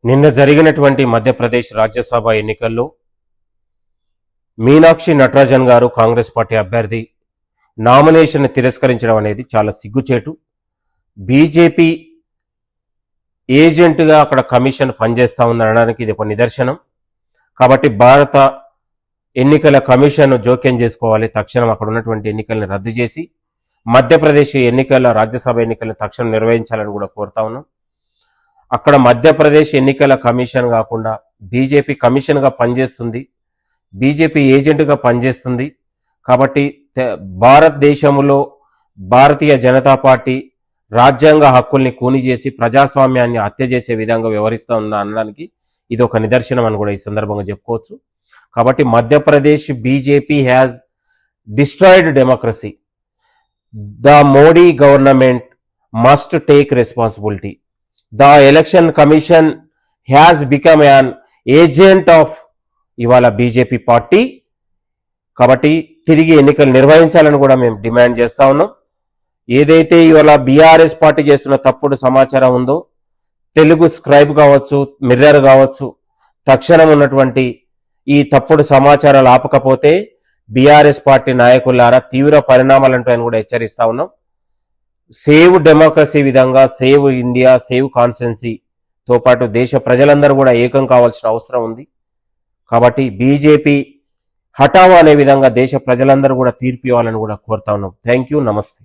నిన్న జరిగినటువంటి మధ్యప్రదేశ్ రాజ్యసభ ఎన్నికల్లో మీనాక్షి నటరాజన్ గారు కాంగ్రెస్ పార్టీ అభ్యర్థి నామినేషన్ తిరస్కరించడం అనేది చాలా సిగ్గుచేటు. బీజేపీ ఏజెంట్గా అక్కడ కమిషన్ పనిచేస్తూ ఉందనడానికి ఇది ఒక నిదర్శనం. కాబట్టి భారత ఎన్నికల కమిషన్ జోక్యం చేసుకోవాలి. తక్షణం అక్కడ ఉన్నటువంటి ఎన్నికలను రద్దు చేసి మధ్యప్రదేశ్ ఎన్నికల రాజ్యసభ ఎన్నికలను తక్షణం నిర్వహించాలని కూడా కోరుతా ఉన్నాం. అక్కడ మధ్యప్రదేశ్ ఎన్నికల కమిషన్ కాకుండా బీజేపీ కమిషన్గా పనిచేస్తుంది, బీజేపీ ఏజెంట్గా పనిచేస్తుంది. కాబట్టి భారతదేశంలో భారతీయ జనతా పార్టీ రాజ్యాంగ హక్కుల్ని కూని చేసి ప్రజాస్వామ్యాన్ని హత్య చేసే విధంగా వ్యవహరిస్తూ ఉందా అనడానికి ఇది ఒక నిదర్శనం అని కూడా ఈ సందర్భంగా చెప్పుకోవచ్చు. కాబట్టి Madhya Pradesh BJP has destroyed democracy. The Modi government must take responsibility. The election commission has become an agent of ఇవాళ బీజేపీ పార్టీ. కాబట్టి తిరిగి ఎన్నికలు నిర్వహించాలని కూడా మేము డిమాండ్ చేస్తా ఉన్నాం. ఏదైతే ఇవాళ బీఆర్ఎస్ పార్టీ చేస్తున్న తప్పుడు సమాచారం ఉందో, తెలుగు స్క్రైబ్ కావచ్చు, మిర్రర్ కావచ్చు, తక్షణం ఉన్నటువంటి ఈ తప్పుడు సమాచారాలు ఆపకపోతే బీఆర్ఎస్ పార్టీ నాయకులారా తీవ్ర పరిణామాలంటాయని కూడా హెచ్చరిస్తా ఉన్నాం. సేవ్ డెమోక్రసీ విధంగా సేవ్ ఇండియా, సేవ్ కాన్స్టిట్యున్సీతో పాటు దేశ ప్రజలందరూ కూడా ఏకం కావాల్సిన అవసరం ఉంది. కాబట్టి బీజేపీ హఠావో అనే విధంగా దేశ ప్రజలందరూ కూడా తీర్పు ఇవ్వాలని కూడా కోరుతా ఉన్నాం. థ్యాంక్ యూ, నమస్తే.